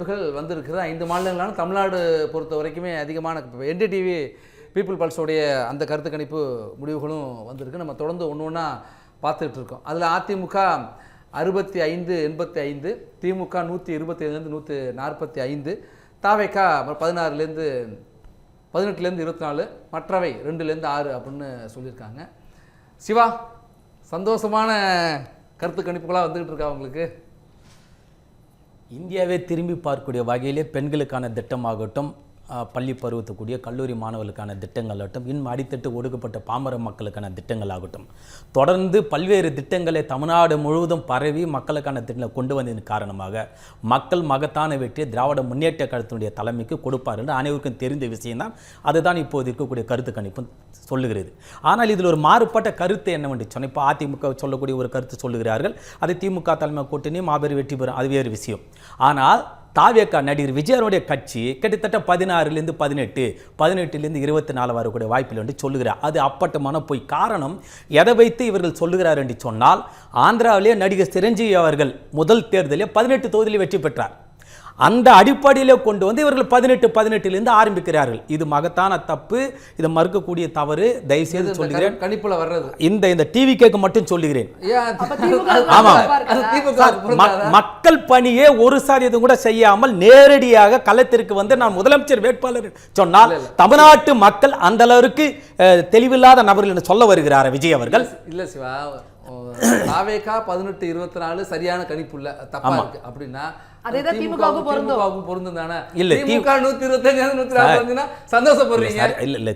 கணிப்புகள் வந்திருக்குது. 5 மாநிலங்களான தமிழ்நாடு பொறுத்த வரைக்குமே அதிகமான NDTV பீப்புள் பல்ஸோடைய அந்த கருத்து கணிப்பு முடிவுகளும் வந்திருக்கு. நம்ம தொடர்ந்து ஒன்று ஒன்றா பார்த்துக்கிட்டு இருக்கோம். அதில் அதிமுக 65-85, திமுக 127-145, தாவேக 18-24, மற்றவை 2-6 அப்படின்னு சொல்லியிருக்காங்க. சிவா, சந்தோஷமான கருத்து கணிப்புகளாக வந்துக்கிட்டு இருக்கா உங்களுக்கு? இந்தியாவே திரும்பி பார்க்கக்கூடிய வகையிலே பெண்களுக்கான திட்டமாகட்டும், பள்ளி பருவத்துக்கூடிய கல்லூரி மாணவர்களுக்கான திட்டங்களாகட்டும், இன்னும் அடித்தட்டு ஒடுக்கப்பட்ட பாமர மக்களுக்கான திட்டங்களாகட்டும், தொடர்ந்து பல்வேறு திட்டங்களை தமிழ்நாடு முழுவதும் பரவி மக்களுக்கான திட்டங்களை கொண்டு வந்ததன் காரணமாக மக்கள் மகத்தான வெற்றியை திராவிட முன்னேற்ற கழகத்தினுடைய தலைமைக்கு கொடுப்பார் என்று அனைவருக்கும் தெரிந்த விஷயம்தான். அதுதான் இப்போது இருக்கக்கூடிய கருத்து கணிப்பு சொல்லுகிறது. ஆனால் இதில் ஒரு மாறுபட்ட கருத்து என்னவென்று சொன்னால், இப்போ அதிமுக சொல்லக்கூடிய ஒரு கருத்து சொல்லுகிறார்கள், அது திமுக தலைமை கூட்டணி மாபெரும் வெற்றி பெறும், அது வேறு விஷயம். ஆனால் தாவேகா நடிகர் விஜயனுடைய கட்சி கிட்டத்தட்ட 16-18, 18 24 வரக்கூடிய வாய்ப்பில் என்று சொல்லுகிறார். அது அப்பட்டமான பொய். காரணம், எதை வைத்து இவர்கள் சொல்லுகிறார் என்று சொன்னால், ஆந்திராவிலே நடிகர் சிரஞ்சீவி அவர்கள் முதல் தேர்தலில் 18 தொகுதியில் வெற்றி பெற்றார். அந்த அடிப்படையிலே கொண்டு வந்து இவர்கள் 18 ஆரம்பிக்கிறார்கள். இது மகத்தான தப்பு, இதை மறுக்கக்கூடிய தவறு. தயவுசெய்து சொல்லுகிறேன், கணிப்புல வர்றது இந்த டிவி கேட்க மட்டும் சொல்லுகிறேன். ஆமா, மக்கள் பணியே 1% கூட செய்யாமல் நேரடியாக களத்திற்கு வந்து நான் முதலமைச்சர் வேட்பாளர் சொன்னால் தமிழ்நாட்டு மக்கள் அந்த அளவுக்கு தெளிவில்லாத நபர்கள் என்று சொல்ல வருகிறார் விஜய் அவர்கள். இல்ல சிவா, தாவேகா 18-24 சரியான கணிப்பு இல்ல, தப்பா இருக்கு அப்படின்னா அதேதான் திமுகவுக்கு பொருந்தும் தானே? இல்ல, திமுக 125-140 சந்தோஷப்படுறீங்க. இல்ல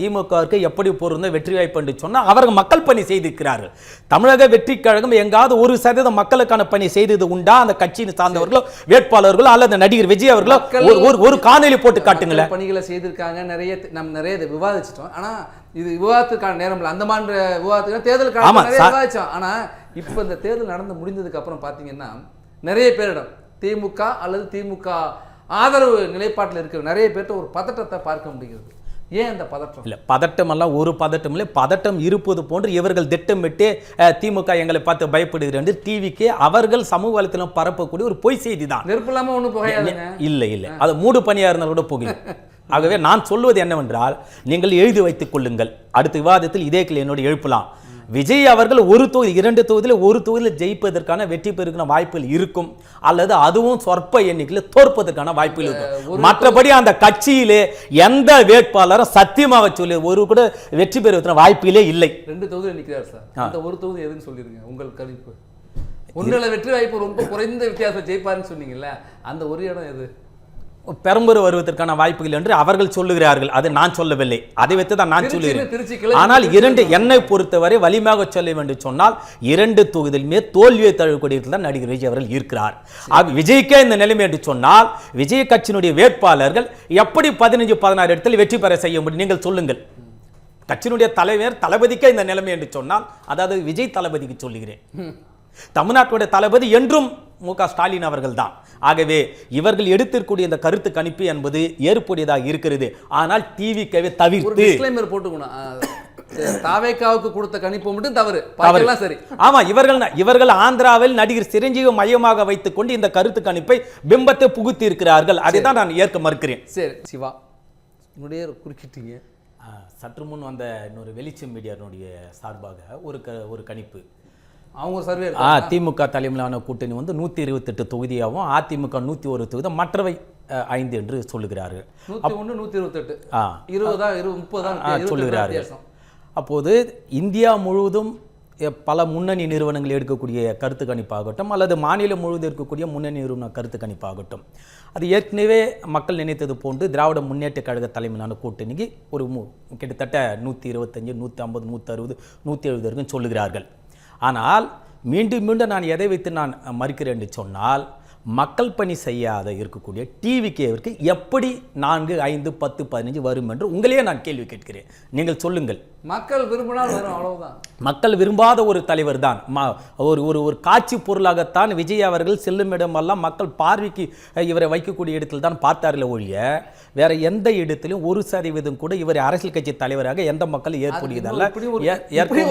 திமுகவுக்கு எப்படி பொருந்த வெற்றி வாய்ப்பு என்று சொன்னா அவர்கள் மக்கள் பணி செய்திருக்கிறார்கள். தமிழக வெற்றி கழகம் எங்காவது 1% மக்களுக்கான பணி செய்தது உண்டா? அந்த கட்சியின் சார்ந்தவர்களோ வேட்பாளர்களோ அல்லது நடிகர் விஜய் அவர்களோ ஒரு காணொலி போட்டு காட்டுங்களேன். பணிகளை செய்திருக்காங்க. நிறைய விவாதிச்சிட்டோம். ஆனா இது விவாதத்துக்கான நேரம் இல்லை. அந்த மாதிரி விவாதத்துக்கு தேர்தலுக்கான நிறைய விவாதிச்சோம். ஆனா இப்ப இந்த தேர்தல் நடந்து முடிந்ததுக்கு அப்புறம் பாத்தீங்கன்னா நிறைய பேரிடம் திமுக அல்லது திமுக ஆதரவு நிலைப்பாட்டில் இருக்கிற நிறைய பேர்ட்ட ஒரு பதட்டத்தை பார்க்க முடிகிறது. ஏன் அந்த பதட்டம்? இல்ல, பதட்டம் எல்லாம் ஒரு பதட்டம் இல்லை. பதட்டம் இருப்பது போன்று இவர்கள் திட்டமிட்டு திமுக எங்களை பார்த்து பயப்படுகிறது என்று டிவிக்கு அவர்கள் சமூக வலைத்தளம் பரப்பக்கூடிய ஒரு பொய் செய்தி தான். நெருப்பு இல்லாம ஒன்றும் புகையாதுங்க. இல்லை, அது மூடு பணியா இருந்தால் கூட புகையும். ஆகவே நான் சொல்வது என்னவென்றால், நீங்கள் எழுதி வைத்துக் கொள்ளுங்கள். அடுத்த விவாதத்தில் இதே என்னோட எழுப்பலாம். விஜய் அவர்கள் 1 தொகுதி 2 தொகுதியில் 1 தொகுதியில் ஜெயிப்பதற்கான வெற்றி பெறுகிற வாய்ப்புகள் இருக்கும், அல்லது அதுவும் சொற்ப எண்ணிக்கையில் தோற்பதற்கான வாய்ப்புகள் இருக்கும். மற்றபடி அந்த கட்சியிலே எந்த வேட்பாளரும் சத்தியமாக சொல்லி ஒரு கூட வெற்றி பெறுவதற்கான வாய்ப்பிலே இல்லை. 2 தொகுதியில் நிற்கிறார் சார். அந்த ஒரு தொகுதி எதுன்னு சொல்லிருங்க உங்கள் கணிப்பு. ஒன்றில் வெற்றி வாய்ப்பு ரொம்ப குறைந்த வித்தியாசம் ஜெயிப்பாருன்னு சொன்னீங்கல்ல, அந்த ஒரு இடம் எது? பெரம்பூர் வருவதற்கான வாய்ப்புகள் என்று அவர்கள் சொல்லுகிறார்கள். அது நான் சொல்லவில்லை, அதை வைத்து தான் நான் சொல்லுகிறேன். ஆனால் என்னை பொறுத்தவரை வலிமையாக சொல்ல வேண்டும் சொன்னால் 2 தொகுதியிலுமே தோல்வியை தழுவக்கூடிய தான் நடிகர் விஜய் அவர்கள் இருக்கிறார். விஜய்க்கே இந்த நிலைமை என்று சொன்னால் விஜய் கட்சியினுடைய வேட்பாளர்கள் எப்படி 15-16 இடத்தில் வெற்றி பெற செய்ய முடியும்? நீங்கள் சொல்லுங்கள். கட்சியினுடைய தலைவர் தளபதிக்கே இந்த நிலைமை என்று சொன்னால், அதாவது விஜய் தளபதிக்கு சொல்லுகிறேன், தமிழ்நாட்டுடைய தளபதி என்றும் மு.க. ஸ்டாலின் அவர்கள் தான். ஆகவே இவர்கள் எடுத்திருக்கூடிய இந்த கருத்து கணிப்பு என்பது ஏற்புடையதாக இருக்கிறது. ஆனால் டிவிக்கவே தவிர்த்து தாவேகாவுக்கு கொடுத்த கணிப்பு மட்டும் தவறு. சரி, ஆமா, இவர்கள் ஆந்திராவில் நடிகர் சிரஞ்சீவி மையமாக வைத்துக் கொண்டு இந்த கருத்து கணிப்பை பிம்பத்தை புகுத்தி இருக்கிறார்கள். அதை தான் நான் ஏற்க மறுக்கிறேன். சரி சிவா, குறுக்கிட்டீங்க. சற்று முன் வந்த இன்னொரு வெளிச்சம் மீடியாவுடைய சார்பாக ஒரு கணிப்பு, அவங்க சர்வே திமுக தலைமையிலான கூட்டணி வந்து 128 தொகுதியாகவும் அதிமுக 101 தொகுதி, மற்றவை 5 என்று சொல்லுகிறார்கள். 128 20 சொல்லுகிறார்கள். அப்போது இந்தியா முழுவதும் பல முன்னணி நிறுவனங்கள் எடுக்கக்கூடிய கருத்து கணிப்பாகட்டும், அல்லது மாநிலம் முழுவதும் இருக்கக்கூடிய முன்னணி நிறுவன கருத்து கணிப்பாகட்டும், அது ஏற்கனவே மக்கள் நினைத்தது போன்று திராவிட முன்னேற்ற கழக தலைமையிலான கூட்டணிக்கு ஒரு கிட்டத்தட்ட 125, 150, 160, 170 வரைக்கும் சொல்லுகிறார்கள். ஆனால் மீண்டும் நான் எதை வைத்து நான் மறுக்கிறேன் என்று சொன்னால், மக்கள் பணி செய்யாத இருக்கக்கூடிய டிவிகேவிற்கு எப்படி 4, 5, 10, 15 வரும் என்று உங்களையே நான் கேள்வி கேட்கிறேன். நீங்கள் சொல்லுங்கள். மக்கள் விரும்பினால் வரும், அவ்வளவுதான். மக்கள் விரும்பாத ஒரு தலைவர் தான். ஒரு காட்சி பொருளாகத்தான் விஜய் அவர்கள் செல்லும் இடமெல்லாம் மக்கள் பார்வைக்கு இவரை வைக்கக்கூடிய இடத்தில் தான் பார்த்தார்கள் ஒழிய வேற எந்த இடத்திலும் 1% கூட இவரை அரசியல் கட்சி தலைவராக எந்த மக்கள் ஏற்படுவதல்ல.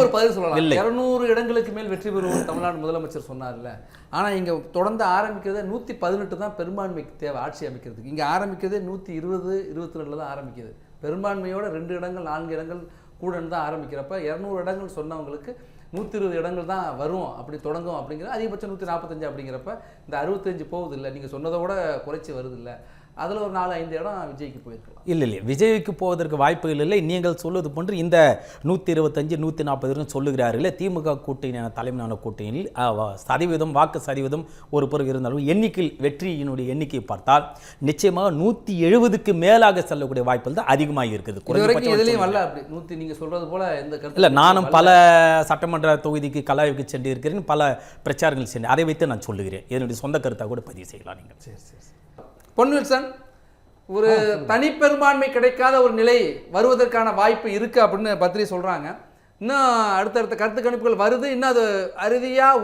ஒரு பதில் சொல்லலாம். 200 இடங்களுக்கு மேல் வெற்றி பெறுவோம் தமிழ்நாடு முதலமைச்சர் சொன்னார்ல, ஆனால் இங்கே தொடர்ந்து ஆரம்பிக்கிறதே 118 தான் பெரும்பான்மைக்கு தேவை ஆட்சி அமைக்கிறதுக்கு. இங்கே ஆரம்பிக்கிறதே 120, 22 தான் ஆரம்பிக்குது. பெரும்பான்மையோட 2 இடங்கள் 4 இடங்கள் கூடன்னு தான் ஆரம்பிக்கிறப்ப 200 இடங்கள் சொன்னவங்களுக்கு 120 இடங்கள் தான் வரும், அப்படி தொடங்கும் அப்படிங்கிற அதிகபட்சம் 145 அப்படிங்கிறப்ப இந்த 65 போகுது இல்லை, நீங்கள் சொன்னதை விட குறைச்சி வருது இல்லை, அதில் ஒரு 4-5 இடம் விஜய்க்கு போயிருக்கலாம். இல்லை விஜய்க்கு போவதற்கு வாய்ப்புகள் இல்லை. நீங்கள் சொல்வது போன்று இந்த 125 140 சொல்லுகிறார்களே, திமுக கூட்டணியான தலைமையான கூட்டணியில் சதவீதம் வாக்கு சதவீதம் ஒரு பிறகு இருந்தாலும் எண்ணிக்கையில் வெற்றியினுடைய எண்ணிக்கையை பார்த்தால் நிச்சயமாக 170க்கு மேலாக செல்லக்கூடிய வாய்ப்புகள் தான் அதிகமாக இருக்குது. இதுலேயும் வரல அப்படி 100 நீங்கள் சொல்றது போல எந்த கருத்து இல்லை. நானும் பல சட்டமன்ற தொகுதிக்கு கலாய்வுக்கு சென்று இருக்கிறேன், பல பிரச்சாரங்கள் சென்று அதை வைத்து நான் சொல்லுகிறேன். என்னுடைய சொந்த கருத்தாக கூட பதிவு செய்யலாம் நீங்கள். சரி. பொன்வில்சன், ஒரு தனிப்பெரும்பான்மை கிடைக்காத ஒரு நிலை வருவதற்கான வாய்ப்பு இருக்கு அப்படின்னு பத்ரி சொல்றாங்க. இன்னும் அடுத்தடுத்த கருத்து கணிப்புகள் வருது, இன்னும் அது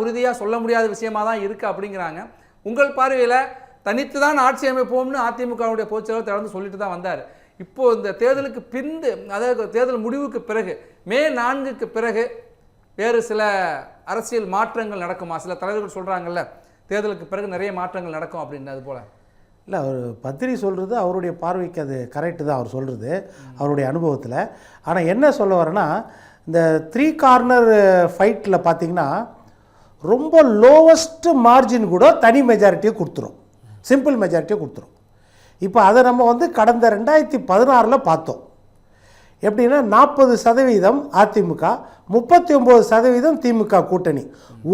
உறுதியா சொல்ல முடியாத விஷயமா தான் இருக்கு அப்படிங்கிறாங்க. உங்கள் பார்வையில் தனித்து தான் ஆட்சி அமைப்போம்னு அதிமுகவுடைய பொதுச்செயலாளர் தொடர்ந்து சொல்லிட்டு தான் வந்தார். இப்போ இந்த தேர்தலுக்கு பின்பு, அதாவது தேர்தல் முடிவுக்கு பிறகு மே 4க்கு பிறகு வேறு சில அரசியல் மாற்றங்கள் நடக்குமா? சில தலைவர்கள் சொல்றாங்கல்ல, தேர்தலுக்கு பிறகு நிறைய மாற்றங்கள் நடக்கும் அப்படின்னு. அது போல இல்லை, அவர் பத்திரி சொல்கிறது அவருடைய பார்வைக்கு அது கரெக்டு தான் அவர் சொல்கிறது அவருடைய அனுபவத்தில். ஆனால் என்ன சொல்ல வரேன்னா, இந்த 3 கார்னர் ஃபைட்டில் பார்த்திங்கன்னா ரொம்ப லோவஸ்ட்டு மார்ஜின் கூட தனி மெஜாரிட்டியை கொடுத்துரும், சிம்பிள் மெஜாரிட்டியை கொடுத்துரும். இப்போ அதை நம்ம வந்து கடந்த 2016 பார்த்தோம். எப்படின்னா 40% அதிமுக, 39% திமுக கூட்டணி,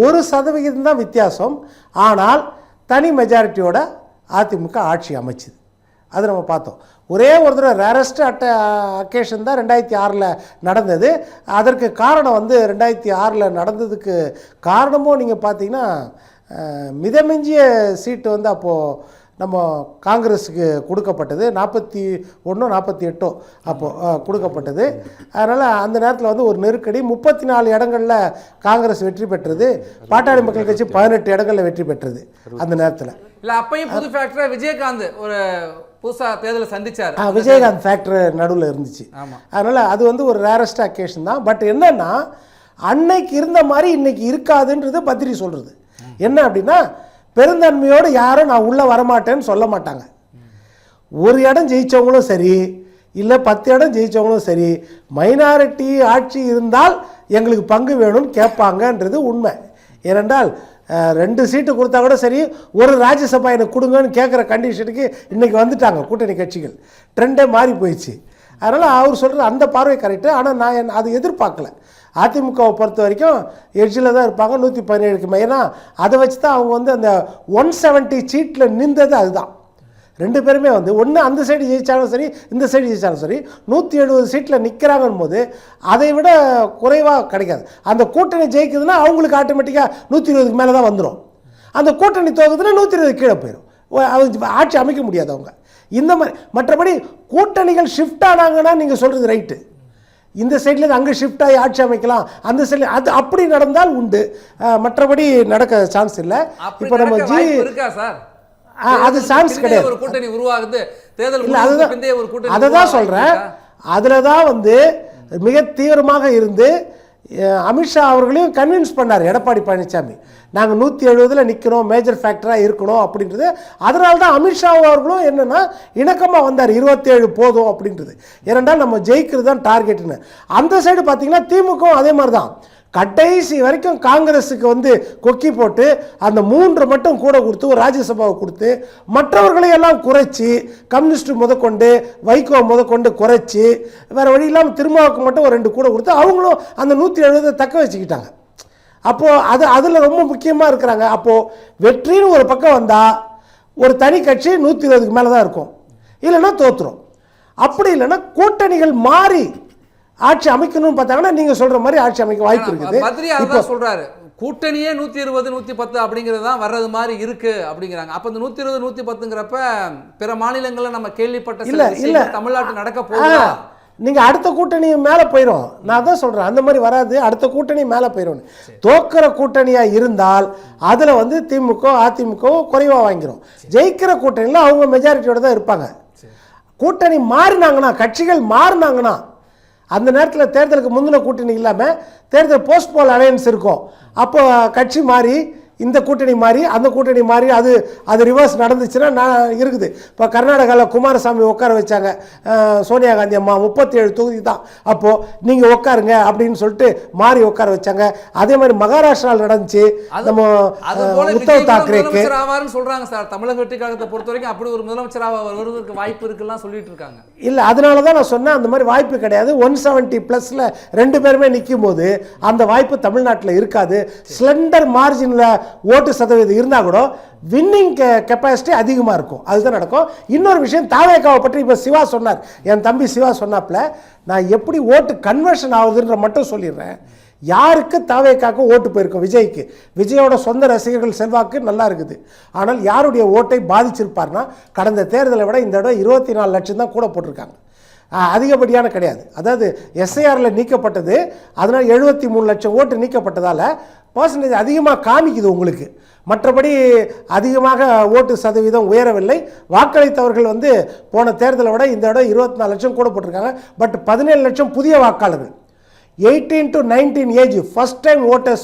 1% தான் வித்தியாசம். ஆனால் தனி மெஜாரிட்டியோட அதிமுக ஆட்சி அமைச்சுது. அது நம்ம பார்த்தோம். ஒரே ஒரு தடவை ரேரஸ்ட் அக்கேஷன் தான் 2006 நடந்தது. அதற்கு காரணம் வந்து 2006 நடந்ததுக்கு காரணமும் நீங்கள் பார்த்தீங்கன்னா மிதமிஞ்சிய சீட்டு வந்து அப்போது நம்ம காங்கிரஸுக்கு கொடுக்கப்பட்டது, 41 48 அப்போது கொடுக்கப்பட்டது. அதனால் அந்த நேரத்தில் வந்து ஒரு நெருக்கடி. 34 இடங்களில் காங்கிரஸ் வெற்றி பெற்றது, பாட்டாளி மக்கள் கட்சி 18 இடங்களில் வெற்றி பெற்றது அந்த நேரத்தில். இல்லை, அப்பையும் புது ஃபேக்டராக விஜயகாந்த் ஒரு புதுசாக தேர்தலை சந்திச்சார். விஜயகாந்த் ஃபேக்டர் நடுவில் இருந்துச்சு. அதனால் அது வந்து ஒரு ரேரஸ்ட் அக்கேஷன் தான். பட் என்னன்னா, அன்னைக்கு இருந்த மாதிரி இன்னைக்கு இருக்காதுன்றது பத்திரி சொல்கிறது. என்ன அப்படின்னா, பெருந்தன்மையோடு யாரும் நான் உள்ளே வரமாட்டேன்னு சொல்ல மாட்டாங்க. ஒரு இடம் ஜெயித்தவங்களும் சரி, இல்லை 10 இடம் ஜெயித்தவங்களும் சரி, மைனாரிட்டி ஆட்சி இருந்தால் எங்களுக்கு பங்கு வேணும்னு கேட்பாங்கன்றது உண்மை. ஏனென்றால் 2 சீட்டு கொடுத்தா கூட சரி, ஒரு ராஜ்யசபா எனக்கு கொடுங்கன்னு கேட்குற கண்டிஷனுக்கு இன்றைக்கி வந்துட்டாங்க கூட்டணி கட்சிகள். ட்ரெண்டே மாறி போயிடுச்சு. அதனால் அவர் சொல்கிறது அந்த பார்வை கரெக்டு. ஆனால் நான் அது எதிர்பார்க்கல. அதிமுகவை பொறுத்த வரைக்கும் எட்ஜில் தான் இருப்பாங்க, 117க்கு மைனா. அதை வச்சு தான் அவங்க வந்து அந்த 170 சீட்டில் நின்றது. அதுதான் 2 பேருமே வந்து ஒன்று அந்த சைடு ஜெயித்தாலும் சரி, இந்த சைடு ஜெயித்தாலும் சரி, 170 சீட்டில் நிற்கிறாங்கன்னு போது அதை விட குறைவாக கிடைக்காது. அந்த கூட்டணி ஜெயிக்குதுன்னா அவங்களுக்கு ஆட்டோமேட்டிக்காக 120க்கு மேலே தான் வந்துடும். அந்த கூட்டணி தோக்குதுன்னா 120 கீழே போயிடும். அவங்க ஆட்சி அமைக்க முடியாது அவங்க. இந்த மாதிரி மற்றபடி கூட்டணிகள் ஷிஃப்ட் ஆனாங்கன்னா நீங்கள் சொல்கிறது ரைட்டு. இந்த சைட்லேருந்து அங்கே ஷிஃப்ட் ஆகி ஆட்சி அமைக்கலாம், அந்த சைடில் அது அப்படி நடந்தால் உண்டு. மற்றபடி நடக்க சான்ஸ் இல்லை. இப்போ நம்ம இருக்கா சார்? அது சான்ஸ் கிடையாது. ஒரு கூட்டணி உருவாகுது, தேர்தல் இல்லை, அதை தான் சொல்கிறேன். அதில் தான் வந்து மிக தீவிரமாக இருந்து அமித்ஷா அவர்களையும் கன்வின்ஸ் பண்ணார் எடப்பாடி பழனிசாமி. நாங்கள் 170 நிற்கிறோம், மேஜர் ஃபேக்டராக இருக்கணும் அப்படின்றது. அதனால தான் அமித்ஷா அவர்களும் என்னென்னா இணக்கமாக வந்தார், 27 போதும் அப்படின்றது. ஏனென்றால் நம்ம ஜெயிக்கிறது தான் டார்கெட்டுன்னு. அந்த சைடு பார்த்தீங்கன்னா திமுகவும் அதே மாதிரி தான். கடைசி வரைக்கும் காங்கிரஸுக்கு வந்து கொக்கி போட்டு அந்த 3 மட்டும் கூட கொடுத்து ஒரு ராஜ்யசபாவை கொடுத்து மற்றவர்களையெல்லாம் குறைச்சி, கம்யூனிஸ்ட் முதற்கொண்டு வைகோ முதற்கொண்டு குறைச்சி, வேறு வழி இல்லாமல் திருமாவுக்கு மட்டும் ஒரு 2 கூட கொடுத்து அவங்களும் அந்த 170 தக்க வச்சுக்கிட்டாங்க. அப்போது அதில் ரொம்ப முக்கியமாக இருக்கிறாங்க. அப்போது வெற்றின்னு ஒரு பக்கம் வந்தால் ஒரு தனி கட்சி 120க்கு மேலே தான் இருக்கும், இல்லைன்னா தோற்றுரும். அப்படி இல்லைன்னா கூட்டணிகள் மாறி ஆட்சி அமைக்கணும்னு பார்த்தாங்கன்னா நீங்கள் சொல்கிற மாதிரி ஆட்சி அமைக்க வாய்ப்பு இருக்குது. பத்ரி அதான் சொல்கிறாரு, கூட்டணியே 120 110 அப்படிங்கிறது தான் வர்றது மாதிரி இருக்கு அப்படிங்கிறாங்க. அப்போ இந்த 120 110ங்கிறப்ப பிற மாநிலங்களில் நம்ம கேள்விப்பட்ட இல்லை தமிழ்நாட்டு நடக்க போகுதா? நீங்கள் அடுத்த கூட்டணி மேலே போயிடும். நான் தான் சொல்கிறேன், அந்த மாதிரி வராது, அடுத்த கூட்டணி மேலே போயிடும். தோக்கிற கூட்டணியாக இருந்தால் அதில் வந்து திமுக அதிமுக குறைவாக வாங்கிடும். ஜெயிக்கிற கூட்டணியில் அவங்க மெஜாரிட்டியோட தான் இருப்பாங்க. கூட்டணி மாறினாங்கன்னா, கட்சிகள் மாறினாங்கன்னா, அந்த நேரத்தில் தேர்தலுக்கு முந்தின கூட்டணி இல்லாமல் தேர்தல் போஸ்ட்போல் அலையன்ஸ் இருக்கும். அப்போ கட்சி மாறி இந்த கூட்டணி மாறி அந்த கூட்டணி மாறி அது ரிவர்ஸ் நடந்துச்சுன்னா நான் இருக்குது. இப்போ கர்நாடகாவில் குமாரசாமி உட்கார வச்சாங்க, சோனியா காந்தி அம்மா 37 தொகுதி தான், அப்போது நீங்கள் உட்காருங்க அப்படின்னு சொல்லிட்டு மாறி உட்கார வச்சாங்க. அதே மாதிரி மகாராஷ்டிராவில் நடந்துச்சு. நம்ம உத்தவ் தாக்கரேக்கு சொல்றாங்க சார், தமிழக வெற்றி கழகத்தை பொறுத்த வரைக்கும் அப்படி ஒரு முதலமைச்சராக வருவதற்கு வாய்ப்பு இருக்குலாம் சொல்லிட்டு இருக்காங்க. இல்லை, அதனால தான் நான் சொன்னேன் அந்த மாதிரி வாய்ப்பு கிடையாது. 170+ 2 பேருமே நிற்கும் போது அந்த வாய்ப்பு தமிழ்நாட்டில் இருக்காது. ஸ்லெண்டர் மார்ஜினில் ஓட்டு சதவீதம் இருந்தால் கூட வின்னிங் கெப்பாசிட்டி அதிகமாக இருக்கும். அதுதான் நடக்கும். இன்னொரு விஷயம், தாவேக்காவை பற்றி இப்போ சிவா சொன்னார், என் தம்பி சிவா சொன்னாப்புல, நான் எப்படி ஓட்டு கன்வர்ஷன் ஆகுதுன்ற மட்டும் சொல்லிடுறேன். யாருக்கு தாவேக்காவுக்கு ஓட்டு போயிருக்கும்? விஜய்க்கு. விஜயோட சொந்த ரசிகர்கள் செல்வாக்கு நல்லா இருக்குது. ஆனால் யாருடைய ஓட்டை பாதிச்சிருப்பார்னா, கடந்த தேர்தலை விட இந்த தடவை 24 லட்சம் தான் கூட போட்டிருக்காங்க, அதிகப்படியான கிடையாது. அதாவது எஸ்ஐஆரில் நீக்கப்பட்டது, அதனால் 73 லட்சம் ஓட்டு நீக்கப்பட்டதால் பர்சன்டேஜ் அதிகமாக காமிக்குது உங்களுக்கு. மற்றபடி அதிகமாக ஓட்டு சதவீதம் உயரவில்லை. வாக்களித்தவர்கள் போன தேர்தலை விட இந்த இடம் 24 லட்சம் கூட போட்டிருக்காங்க. பட் 17 லட்சம் புதிய வாக்காளர்கள், 18 to 19 age first time voters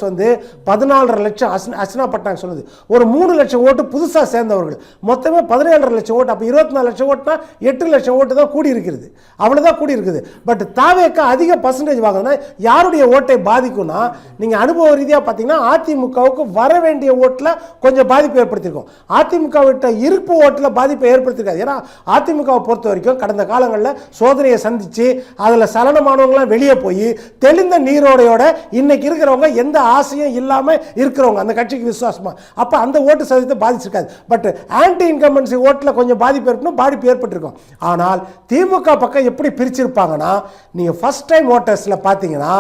14.5 லட்சம். அர்ச்சனா பட்நாயக் சொல்லுது ஒரு 3 லட்சம் ஓட்டு புதுசாக சேர்ந்தவர்கள், மொத்தமே 17.5 லட்சம் ஓட்டு. அப்போ 24 லட்சம் ஓட்டுனா 8 லட்சம் ஓட்டு தான் கூடி இருக்கிறது, அவ்வளோதான் கூடி இருக்குது. பட் தாவேக்கா அதிக பர்சன்டேஜ் வாங்கினா யாருடைய ஓட்டை பாதிக்கும்னா, நீங்கள் அனுபவ ரீதியாக பார்த்தீங்கன்னா அதிமுகவுக்கு வர வேண்டிய ஓட்டில் கொஞ்சம் பாதிப்பு ஏற்படுத்தியிருக்கும், அதிமுக விட்ட இருப்பு ஓட்டில் பாதிப்பை ஏற்படுத்தியிருக்காது. ஏன்னா அதிமுகவை பொறுத்த வரைக்கும் கடந்த காலங்களில் சோதனையை சந்தித்து அதில் சலனமானவங்களாம் வெளியே போய் தெளிந்த நீரோடையோட இன்னைக்கு இருக்கிறவங்க எந்த ஆசையும் இல்லாமல் இருக்கிறவங்க அந்த கட்சிக்கு விசுவாசமா, அப்போ அந்த ஓட்டு சதவீதத்தை பாதிச்சிருக்காது. பட் ஆன்டி இன்கம்பன்சி ஓட்டில் கொஞ்சம் பாதிப்பு ஏற்பட்டிருக்கும். ஆனால் திமுக பக்கம் எப்படி பிரிச்சிருப்பாங்கன்னா, நீங்கள் ஃபர்ஸ்ட் டைம் ஓட்டர்ஸில் பார்த்தீங்கன்னா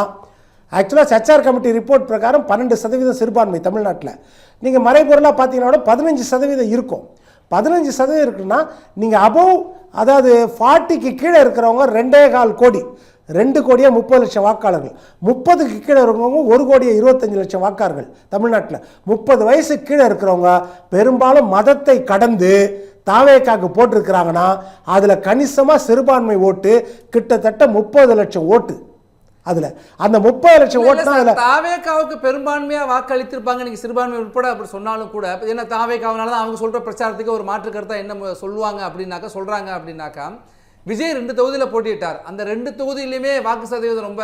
ஆக்சுவலாக சச்சார் கமிட்டி ரிப்போர்ட் பிரகாரம் 12% சிறுபான்மை தமிழ்நாட்டில். நீங்கள் மறைபொருளாக பார்த்தீங்கன்னா 15% இருக்கும். 15% இருக்குன்னா நீங்கள் அபவ், அதாவது 40க்கு கீழே இருக்கிறவங்க 2.25 கோடி, 2 கோடியே 30 லட்சம் வாக்காளர்கள், 30க்கு கீழே இருக்கிறவங்க 1 கோடியே 25 லட்சம் வாக்காளர்கள் தமிழ்நாட்டில். 30 வயசு கீழே இருக்கிறவங்க பெரும்பாலும் மதத்தை கடந்து தாவேக்காக்கு போட்டிருக்கிறாங்கன்னா அதில் கணிசமாக சிறுபான்மை ஓட்டு கிட்டத்தட்ட 30 லட்சம் ஓட்டு. அதில் அந்த 30 லட்சம் ஓட்டு தான் அதில் தாவேக்காவுக்கு பெரும்பான்மையாக வாக்களித்திருப்பாங்க. நீங்கள் சிறுபான்மை உட்பட அப்படி சொன்னாலும் கூட, ஏன்னா தாவேக்காவனால தான் அவங்க சொல்கிற பிரச்சாரத்துக்கு ஒரு மாற்று கருத்தாக என்ன சொல்லுவாங்க அப்படின்னாக்கா விஜய் 2 தொகுதியில் போட்டியிட்டார். அந்த 2 தொகுதியிலையுமே வாக்கு சதவீதம் ரொம்ப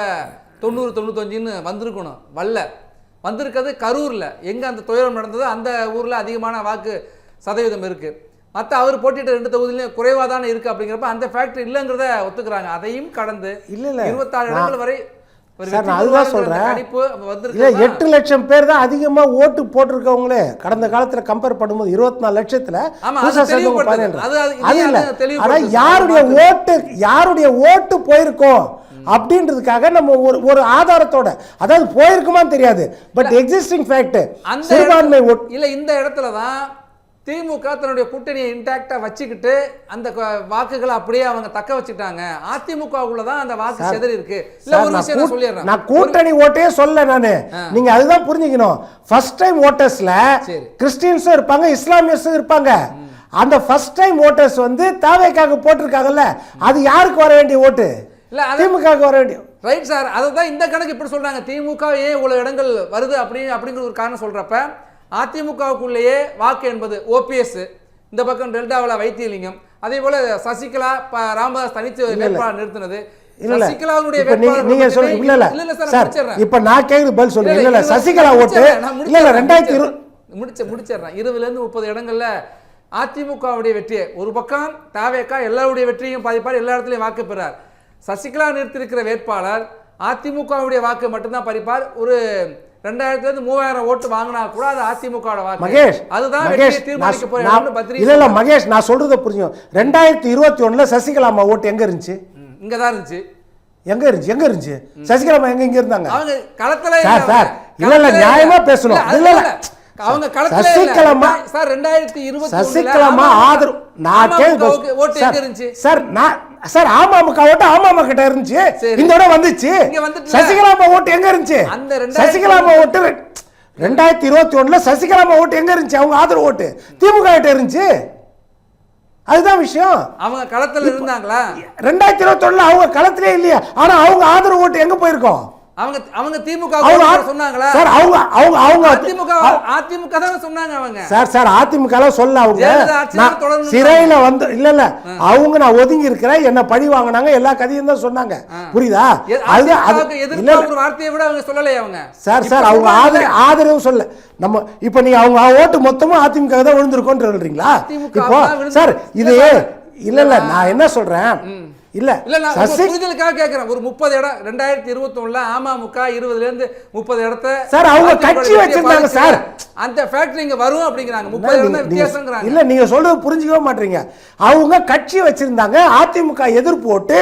90-95ன்னு வந்திருக்கணும். வந்திருக்கிறது கரூரில், எங்கே அந்த துயரம் நடந்ததோ அந்த ஊரில் அதிகமான வாக்கு சதவீதம் இருக்குது. மற்ற அவர் போட்டியிட்ட 2 தொகுதியிலையும் குறைவாக தானே இருக்குது. அப்படிங்கிறப்ப அந்த ஃபேக்டர் இல்லைங்கிறத ஒத்துக்கிறாங்க. அதையும் கடந்து 26 இடங்கள் வரை சார், நான் அதுதான் சொல்கிறேன். இல்லை, 8 லட்சம் பேர் தான் அதிகமாக ஓட்டு போட்டிருக்கவங்களே கடந்த காலத்தில் கம்பேர் பண்ணும்போது 24 லட்சத்தில். அது இல்லை, ஆனால் யாருடைய ஓட்டு போயிருக்கோம் அப்படின்றதுக்காக நம்ம ஒரு ஆதாரத்தோட, அதாவது போயிருக்குமான்னு தெரியாது, பட் எக்ஸிஸ்டிங் ஃபேக்ட் சிறுபான்மை ஓட்டு இல்லை. இந்த இடத்துல தான் திமுக தன்னுடைய கூட்டணியை இன்டாக்டா வச்சுக்கிட்டு அந்த வாக்குகளை அப்படியே அவங்க தக்க வச்சுட்டாங்க. அதிமுகவுக்குள்ள தான் அந்த வாக்கு செதறி இருக்கு. இல்ல, ஒரு விஷயம் நான் சொல்லிடுறேன், நான் கூட்டணி ஓட்டே சொல்ல நானு, நீங்க அதுதான் புரிஞ்சுக்கணும். ஃபர்ஸ்ட் டைம் ஓட்டர்ஸ்ல கிறிஸ்டியன்ஸும் இருப்பாங்க, இஸ்லாமியர்ஸும் இருப்பாங்க. அந்த ஃபர்ஸ்ட் டைம் ஓட்டர்ஸ் தாவேக்காக போட்டிருக்காங்கல்ல, அது யாருக்கு வர வேண்டிய ஓட்டு? இல்ல, திமுகவுக்கு வர வேண்டிய. ரைட் சார், அதுதான் இந்த கணக்கு இப்படி சொல்றாங்க. திமுக ஏன் இவ்வளவு இடங்கள் வருது அப்படிங்கிற ஒரு காரணம் சொல்றப்ப, அதிமுகவுக்குள்ளேயே வாக்கு என்பது ஓபிஎஸ், இந்த பக்கம் டெல்டாவில் வைத்தியலிங்கம், அதே போல சசிகலா ராமதாஸ் தனித்து வேட்பாளர் நிறுத்தினது. சசிகலாவுடைய நீங்க சொல்லுங்க. இல்ல சார், இப்ப நான் கேக்குது பதில் சொல்லுங்க. இல்ல சசிகலா ஓட்டு இல்ல 2020 முடிச்சிடுறேன். 20லேருந்து 30 இடங்கள்ல அதிமுகவுடைய வெற்றியை ஒரு பக்கம் தாவேக்கா எல்லாருடைய வெற்றியும் பாதிப்பார், எல்லா இடத்துலையும் வாக்கு பெறார். சசிகலா நிறுத்திருக்கிற வேட்பாளர் அதிமுகவுடைய வாக்கு மட்டும்தான் பறிப்பார். ஒரு 2000 3000 ஓட்டு வாங்கினா கூட அது அதிமுக வாக்கு. மகேஷ், அதுதான் வெற்றியை தீர்மானிக்க போறாங்க. இல்ல மகேஷ், நான் சொல்றத புரிஞ்சுங்க. 2021ல சசிகலா அம்மா ஓட்டு எங்க இருந்துச்சு? இங்க தான் இருந்துச்சு. எங்க இருந்துச்சு சசிகலா அம்மா இங்க இருந்தாங்க. அவங்க களத்துல சார் இல்ல நியாயமா பேசணும். இல்ல அவங்க களத்துல சசிகலா சார் 2021 சசிகலா ஆதரவு நான் கேக்குது ஓட்டு எங்க இருந்துச்சு சார்? சார் அமமுக ஓட்டு அமமுக கிட்ட இருந்துச்சு, இந்த தடவை வந்துச்சு. சசிகலா ஓட்டு எங்க இருந்துச்சு? சசிகலா ஓட்டு 2021ல சசிகலா ஓட்டு எங்க இருந்துச்சு? அவங்க ஆதரவு ஓட்டு திமுக கிட்ட இருந்துச்சு. அதுதான் விஷயம். அவங்க களத்துல இருந்தாங்களா? 2021ல அவங்க களத்திலே இல்லையா, ஆனா அவங்க ஆதரவு ஓட்டு எங்க போயிருக்கோம்? அவங்க திமுக அவங்க சொன்னாங்களா சார்? அவங்க அதிமுக தான் சொன்னாங்க அவங்க. சார் அதிமுக சொல்ல அவங்க சிறையில வந்து இல்ல அவங்க நான் ஒதுங்கி இருக்கிறேன், என்ன பழி வாங்கினாங்க, எல்லா கதையும் தான் சொன்னாங்க. புரியுதா? ஒரு வார்த்தையை விட அவங்க சொல்லலையே அவங்க. சார் அவங்க ஆதரவு சொல்ல நம்ம இப்ப நீங்க அவங்க ஓட்டு மொத்தமும் அதிமுக தான் விழுந்திருக்கோன்னு சொல்றீங்களா? இப்போ சார் இது இல்ல நான் என்ன சொல்றேன், இல்ல புரிதலுக்காக கேக்குறேன். ஒரு 30 இடம் 2021ல அமமுக 20ல இருந்து 30 இடத்தை சார் அவங்க கட்சி வச்சிருந்தாங்க சார். அந்த ஃபேக்டரி இங்க வரும் அப்படிங்கறாங்க. 30 இடம் வித்தியாசம்ங்கறாங்க. இல்ல நீங்க சொல்றது புரிஞ்சிக்கவே மாட்டீங்க. அவங்க கட்சி வச்சிருந்தாங்க, அதிமுக எதிர்ப்பு ஓட்டு,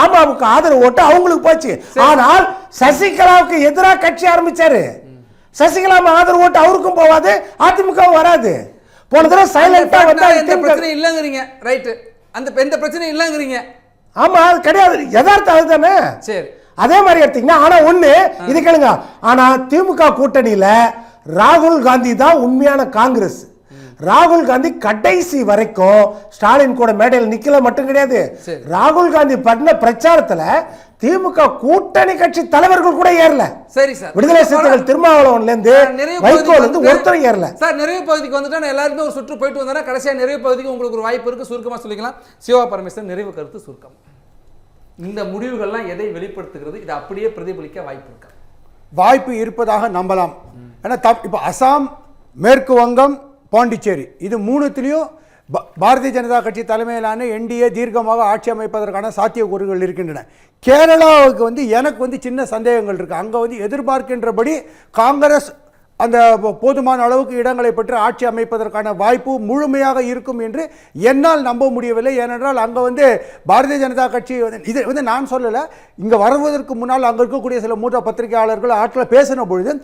அமமுக ஆதரவு ஓட்டு அவங்களுக்கு போச்சு. ஆனால் சசிகலாவுக்கு எதிராக கட்சி ஆரம்பிச்சாரு. சசிகலா ஆதரவு ஓட்டு அவருக்கும் போவாது, அதிமுக வராது. போன தடவை சைலண்டா வந்தா எந்த பிரச்சனை இல்லங்கறீங்க. ரைட், அந்த எந்த பிரச்சனை இல்லங்கறீங்க. ஆமா, அது கிடையாது, யதார்த்தம் அதுதானே. சரி, அதே மாதிரி எடுத்தீங்கன்னா ஆனா ஒண்ணு இது கேளுங்க, ஆனா திமுக கூட்டணியில ராகுல் காந்தி தான் உண்மையான காங்கிரஸ். ராகுல் காந்தி கடைசி வரைக்கும் ஸ்டாலின் கூட மேடையில் நிக்கல மட்டும் கிடையாது, ராகுல் காந்தி பண்ண பிரச்சாரத்துல திமுக கூட்டணி கட்சி தலைவர்கள் கூட ஏறல. சரி சார், விடுதலை சிறுத்தைகள் திருமாவளவன்ல இருந்து வைகோல இருந்து ஒருத்தரும் ஏறல. சார் நிறைவு பகுதிக்கு வந்துட்டா எல்லாருமே ஒரு சுற்று போயிட்டு வந்தா கடைசியா நிறைவு பகுதிக்கு உங்களுக்கு ஒரு வாய்ப்பு இருக்கு. சுருக்கமா சொல்லிக்கலாம். சிவா பரமேஸ்வரன் நிறைவு கருத்து சுருக்கம். இந்த முடிவுகள்லாம் எதை வெளிப்படுத்துகிறது? இது அப்படியே பிரதிபலிக்க வாய்ப்பு இருக்கா? வாய்ப்பு இருப்பதாக நம்பலாம். ஏன்னா இப்போ அசாம், மேற்கு வங்கம், பாண்டிச்சேரி இது மூணுத்திலையும் பாரதிய ஜனதா கட்சி தலைமையிலான என்டிஏ தீர்க்கமாக ஆட்சி அமைப்பதற்கான சாத்தியக்கூறுகள் இருக்கின்றன. கேரளாவுக்கு எனக்கு சின்ன சந்தேகங்கள் இருக்குது. அங்கே எதிர்பார்க்கின்றபடி காங்கிரஸ் அந்த போதுமான அளவுக்கு இடங்களை பெற்று ஆட்சி அமைப்பதற்கான வாய்ப்பு முழுமையாக இருக்கும் என்று என்னால் நம்ப முடியவில்லை. ஏனென்றால் அங்கே பாரதிய ஜனதா கட்சி இது நான் சொல்லலை, இங்கே வருவதற்கு முன்னால் அங்கே இருக்கக்கூடிய சில மூத்த பத்திரிகையாளர்கள் ஆட்களை பேசின பொழுது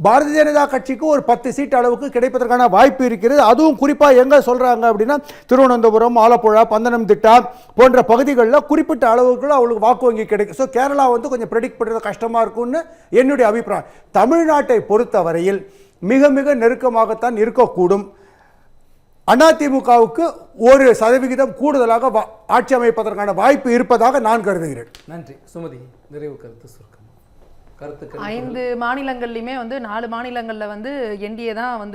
பாரதிய ஜனதா கட்சிக்கு ஒரு 10 சீட் அளவுக்கு கிடைப்பதற்கான வாய்ப்பு இருக்கிறது. அதுவும் குறிப்பாக எங்கே சொல்கிறாங்க அப்படின்னா திருவனந்தபுரம், ஆலப்புழா, பந்தனம்திட்டா போன்ற பகுதிகளில் குறிப்பிட்ட அளவுக்கு அவங்களுக்கு வாக்கு வங்கி கிடைக்கும். ஸோ கேரளா கொஞ்சம் ப்ரெடிக்ட் பண்ணுறது கஷ்டமாக இருக்கும்னு என்னுடைய அபிப்பிராயம். தமிழ்நாட்டை பொறுத்தவரையில் மிக மிக நெருக்கமாகத்தான் இருக்கக்கூடும். அதிமுகவுக்கு 1% கூடுதலாக ஆட்சி அமைப்பதற்கான வாய்ப்பு இருப்பதாக நான் கருதுகிறேன். நன்றி. சுமதி, நிறைவு கருத்து சுருக்கம். 5 மாநிலங்கள்லையுமே 4 மாநிலங்கள்ல என்டிஏ தான்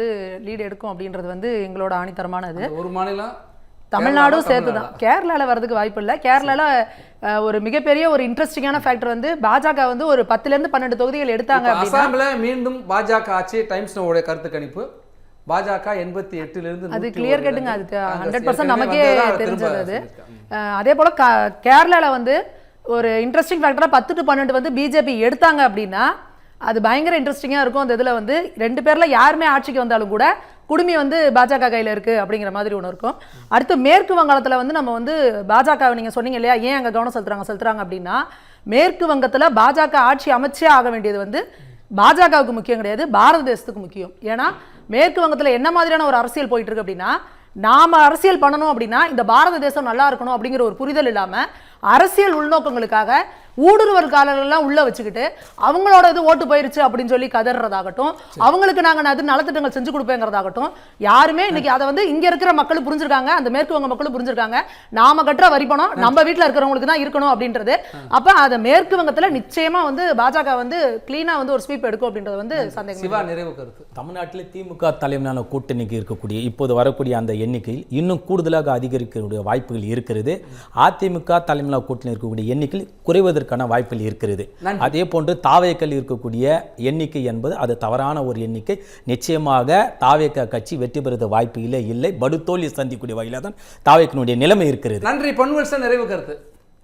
லீடு எடுக்கும் அப்படின்றது எங்களோட ஆணித்தரமானது. ஒரு மாநிலம் தமிழ்நாடும் சேர்த்து தான். கேரளால வரதுக்கு வாய்ப்பு இல்லை. கேரளால ஒரு மிகப்பெரிய ஒரு இன்ட்ரெஸ்டிங்கான ஃபேக்டர் பாஜக ஒரு 10ல இருந்து 12 தொகுதிகள் எடுத்தாங்க. அசாம்ல மீண்டும் பாஜக ஆட்சி. டைம்ஸ் நோவுடைய கருத்து கணிப்பு பாஜக 88ல இருந்து அது கிளியர் கட்டுங்க. அது 100% நமக்கே தெரிஞ்சது அது. அதே போல கேரளால ஒரு இன்ட்ரெஸ்டிங் ஃபேக்டரா 10 to 12 பிஜேபி எடுத்தாங்க அப்படின்னா அது பயங்கர இன்ட்ரெஸ்டிங்காக இருக்கும். அந்த இதில் 2 பேர்ல யாருமே ஆட்சிக்கு வந்தாலும் கூட குடுமி பாஜக கையில் இருக்கு அப்படிங்கிற மாதிரி ஒன்று இருக்கும். அடுத்து மேற்கு வங்காளத்தில் நம்ம பாஜகவை நீங்கள் சொன்னீங்க இல்லையா, ஏன் அங்கே கவனம் செலுத்துறாங்க அப்படின்னா, மேற்கு வங்கத்தில் பாஜக ஆட்சி அமைச்சே ஆக வேண்டியது பாஜகவுக்கு முக்கியம் கிடையாது, பாரத தேசத்துக்கு முக்கியம். ஏன்னா மேற்கு வங்கத்தில் என்ன மாதிரியான ஒரு அரசியல் போயிட்டு இருக்கு அப்படின்னா, நாம அரசியல் பண்ணணும் அப்படின்னா இந்த பாரத தேசம் நல்லா இருக்கணும் அப்படிங்கிற ஒரு புரிதல் இல்லாம அரசியல் உள்நோக்கங்களுக்காக ஊடுருவல்காரர்கள்லாம் உள்ள வச்சுக்கிட்டு அவங்களோட இது ஓட்டு போயிருச்சு அப்படின்னு சொல்லி கதறதாகட்டும், அவங்களுக்கு நாங்க நலத்திட்டங்கள் செஞ்சு கொடுப்பேங்கிறதாகட்டும், யாருமே இன்னைக்கு அதை இங்க இருக்கிற மக்களும் புரிஞ்சிருக்காங்க, அந்த மேற்கு வங்க மக்களும் புரிஞ்சிருக்காங்க. நாம கட்டுற வரி பணம் நம்ம வீட்டுல இருக்கிறவங்களுக்கு தான் இருக்கணும் அப்படின்றது. அப்ப அதை மேற்கு வங்கத்துல நிச்சயமா பாஜக கிளீனா ஒரு ஸ்வீப் எடுக்கும் அப்படின்றது சந்தேகம். சிவா, நிறைவு கருத்து. தமிழ்நாட்டில் திமுக தலைமையிலான கூட்டணிக்கு இருக்கக்கூடிய இப்போது வரக்கூடிய அந்த எண்ணிக்கையில் இன்னும் கூடுதலாக அதிகரிக்கக்கூடிய வாய்ப்புகள் இருக்கிறது. அதிமுக தலைமையிலான கூட்டணி இருக்கக்கூடிய எண்ணிக்கை குறைவதற்கான வாய்ப்புகள் இருக்கிறது. அதே போன்று தாவேக்கல் இருக்கக்கூடிய எண்ணிக்கை என்பது அது தவறான ஒரு எண்ணிக்கை. நிச்சயமாக தாவேக்க கட்சி வெற்றி பெறுத வாய்ப்பு இல்லை, படுதோல்வி சந்திக்கூடிய வகையில் தான் தாவேக்கனுடைய நிலைமை இருக்கிறது. நன்றி. பொன்வல்சன், நிறைவு கருத்து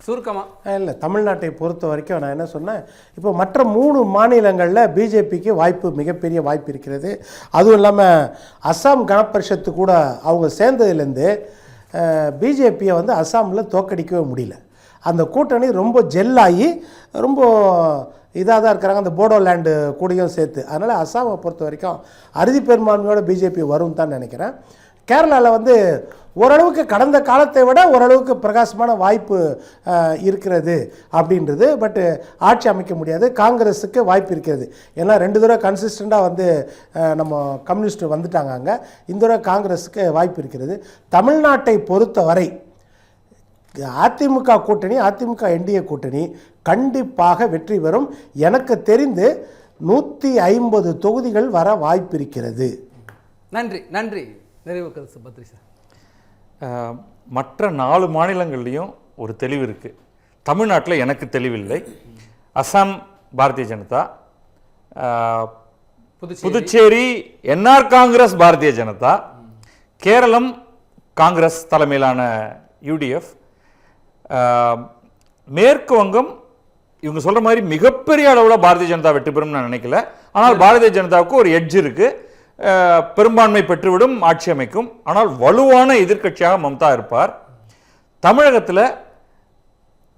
சுருக்கமா. இல்லை, தமிழ்நாட்டை பொறுத்த வரைக்கும் நான் என்ன சொன்னேன், இப்போ மற்ற 3 மாநிலங்களில் பிஜேபிக்கு வாய்ப்பு, மிகப்பெரிய வாய்ப்பு இருக்கிறது. அதுவும் இல்லாமல் அஸ்ஸாம் கணபரிஷத்து கூட அவங்க சேர்ந்ததுலேருந்து பிஜேபியை அஸ்ஸாமில் தோக்கடிக்கவே முடியல. அந்த கூட்டணி ரொம்ப ஜெல்லாகி ரொம்ப இதாக தான் இருக்கிறாங்க, அந்த போடோலேண்டு கூடயும் சேர்த்து. அதனால் அஸ்ஸாமை பொறுத்த வரைக்கும் அறுதி பெரும்பான்மையோட பிஜேபி வரும் தான் நினைக்கிறேன். கேரளாவில் ஓரளவுக்கு கடந்த காலத்தை விட ஓரளவுக்கு பிரகாசமான வாய்ப்பு இருக்கிறது அப்படின்றது. பட்டு ஆட்சி அமைக்க முடியாது. காங்கிரஸுக்கு வாய்ப்பு இருக்கிறது. ஏன்னா 2 தடவை கன்சிஸ்டண்ட்டாக நம்ம கம்யூனிஸ்ட் வந்துட்டாங்க அங்கே. இந்த தடவை காங்கிரஸுக்கு வாய்ப்பு இருக்கிறது. தமிழ்நாட்டை பொறுத்தவரை அதிமுக கூட்டணி, அதிமுக என்டிஏ கூட்டணி கண்டிப்பாக வெற்றி பெறும். எனக்கு தெரிந்து 150 தொகுதிகள் வர வாய்ப்பு இருக்கிறது. நன்றி. நன்றி. நிறைவு கருத்து பத்ரி சார். மற்ற 4 மாநிலங்கள்லேயும் ஒரு தெளிவு இருக்குது. தமிழ்நாட்டில் எனக்கு தெளிவில்லை. அசாம் பாரதிய ஜனதா, புதுச்சேரி என்ஆர் காங்கிரஸ் பாரதிய ஜனதா, கேரளம் காங்கிரஸ் தலைமையிலான யூடிஎஃப், மேற்கு வங்கம் இவங்க சொல்ற மாதிரி மிகப்பெரிய அளவில் பாரதிய ஜனதா வெற்றி பெறும் நான் நினைக்கல. ஆனால் பாரதிய ஜனதாவுக்கு ஒரு எட்ஜ் இருக்கு. பெரும்பான்மை பெற்றுவிடும், ஆட்சி அமைக்கும். ஆனால் வலுவான எதிர்க்கட்சியாக மம்தா இருப்பார். தமிழகத்தில்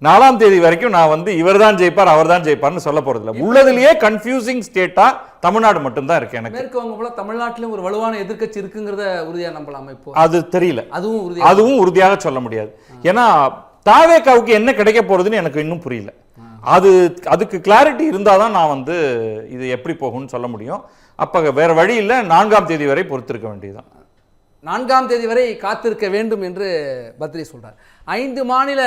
4ஆம் தேதி வரைக்கும் நான் இவர் தான் ஜெயிப்பார் அவர் தான் ஜெயிப்பார்னு சொல்ல போறதில்ல. உள்ளதுலயே கன்ஃபியூசிங் ஸ்டேட்டா தமிழ்நாடு மட்டும்தான் இருக்கு. எனக்கு மேற்கு வங்கம் போல தமிழ்நாட்டிலும் ஒரு வலுவான எதிர்க்கட்சி இருக்குங்கிறத உறுதியா நம்பலாம். இப்போ அது தெரியல, அதுவும் உறுதியாக சொல்ல முடியாது. ஏன்னா தாவேகாவுக்கு என்ன கிடைக்க போறதுன்னு எனக்கு இன்னும் புரியல. அதுக்கு கிளாரிட்டி இருந்தாதான் நான் இது எப்படி போகும்னு சொல்ல முடியும். அப்ப வேற வழி இல்லை, 4ஆம் தேதி வரை பொறுத்திருக்க வேண்டியதுதான். 4ஆம் தேதி வரை காத்திருக்க வேண்டும் என்று பத்ரி சொல்றார். 5 மாநில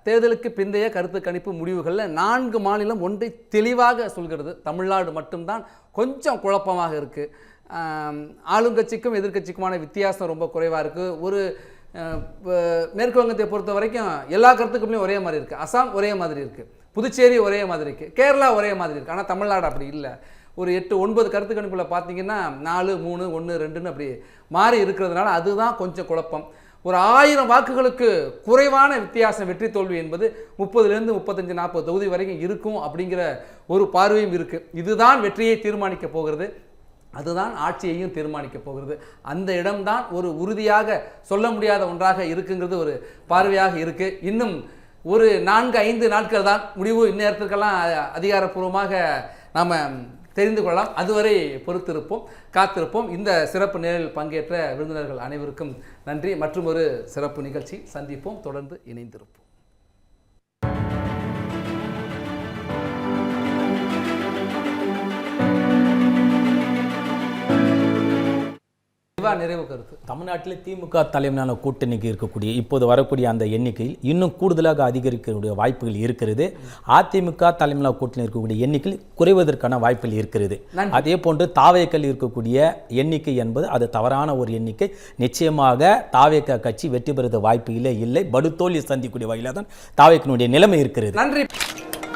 தேர்தலுக்கு பிந்தைய கருத்து கணிப்பு முடிவுகளில் 4 மாநிலம் ஒன்றை தெளிவாக சொல்கிறது. தமிழ்நாடு மட்டும்தான் கொஞ்சம் குழப்பமாக இருக்கு. ஆளுங்கட்சிக்கும் எதிர்கட்சிக்குமான வித்தியாசம் ரொம்ப குறைவாக இருக்கு. ஒரு மேற்கு வங்கத்தை பொறுத்த வரைக்கும் எல்லா கருத்துக்குமே ஒரே மாதிரி இருக்கு. அசாம் ஒரே மாதிரி இருக்கு, புதுச்சேரி ஒரே மாதிரி இருக்கு, கேரளா ஒரே மாதிரி இருக்கு. ஆனால் தமிழ்நாடு அப்படி இல்லை. ஒரு 8-9 கருத்து கணிப்பில் பார்த்தீங்கன்னா 4, 3, 1, 2ன்னு அப்படி மாறி இருக்கிறதுனால அதுதான் கொஞ்சம் குழப்பம். ஒரு 1000 வாக்குகளுக்கு குறைவான வித்தியாசம் வெற்றி தோல்வி என்பது 30லேருந்து 35-40 தொகுதி வரைக்கும் இருக்கும் அப்படிங்கிற ஒரு பார்வையும் இருக்குது. இதுதான் வெற்றியை தீர்மானிக்க போகிறது, அதுதான் ஆட்சியையும் தீர்மானிக்க போகிறது. அந்த இடம்தான் ஒரு உறுதியாக சொல்ல முடியாத ஒன்றாக இருக்குங்கிறது ஒரு பார்வையாக இருக்குது. இன்னும் ஒரு 4-5 நாட்கள் தான் முடிவு. இந்நேரத்திற்கெல்லாம் அதிகாரப்பூர்வமாக நாம் தெரிந்து கொள்ளலாம். அதுவரை பொறுத்திருப்போம், காத்திருப்போம். இந்த சிறப்பு நேரில் பங்கேற்ற விருந்தினர்கள் அனைவருக்கும் நன்றி. மற்றும் ஒரு சிறப்பு நிகழ்ச்சி சந்திப்போம். தொடர்ந்து இணைந்திருப்போம். நிறைவு கருத்து. தமிழ்நாட்டில் திமுக தலைமையிலான கூட்டணிக்கு இருக்கக்கூடிய இப்போது வரக்கூடிய அந்த எண்ணிக்கையில் இன்னும் கூடுதலாக அதிகரிக்கக்கூடிய வாய்ப்புகள் இருக்கிறது. அதிமுக தலைமையிலான கூட்டணி இருக்கக்கூடிய எண்ணிக்கை குறைவதற்கான வாய்ப்புகள் இருக்கிறது. அதே போன்று தாவேக்கல் இருக்கக்கூடிய எண்ணிக்கை என்பது அது தவறான ஒரு எண்ணிக்கை. நிச்சயமாக தாவேக கட்சி வெற்றி பெறுவது வாய்ப்பு இல்லை. படுதோல்வி சந்திக்கூடிய வகையில் தான் தாவேக்கனுடைய நிலைமை இருக்கிறது. நன்றி.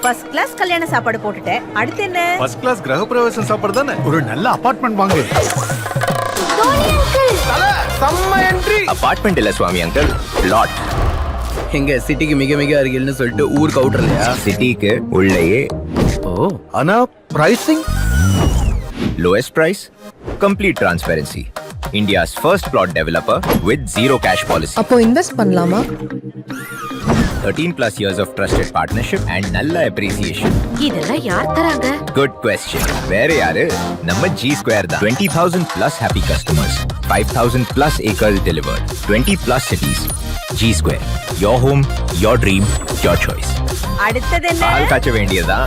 ஃபர்ஸ்ட் கிளாஸ் கல்யாண சாப்பாடு போட்டுட்டேன். அடுத்து என்ன? ஃபர்ஸ்ட் கிளாஸ் கிரகப்பிரவேசம் சாப்பாடு தானே. ஒரு நல்ல அபார்ட்மெண்ட் வாங்கு. அபார்ட்மெண்ட் இல்ல சுவாமி அங்கிள், பிளாட். எங்க சிட்டிக்கு மிக மிக அருகில்னு சொல்லிட்டு ஊருக்கு அவுட்டர் இல்லையா, சிட்டிக்கு உள்ளேயே. ஓ, ஆனா pricing lowest price, complete transparency. India's first plot developer with zero cash policy. அப்போ இன்வெஸ்ட் பண்ணலாமா? 13+ years of trusted partnership and நல்ல appreciation. இதெல்லாம் யார் தராங்க? Good question. வேற யாரு? நம்ம G Square தான். 20,000+ happy customers, 5,000+ acres delivered, 20+ cities. G Square, your home, your dream, your choice. அடுத்தது என்ன? பால் காய்ச்ச வேண்டியதா?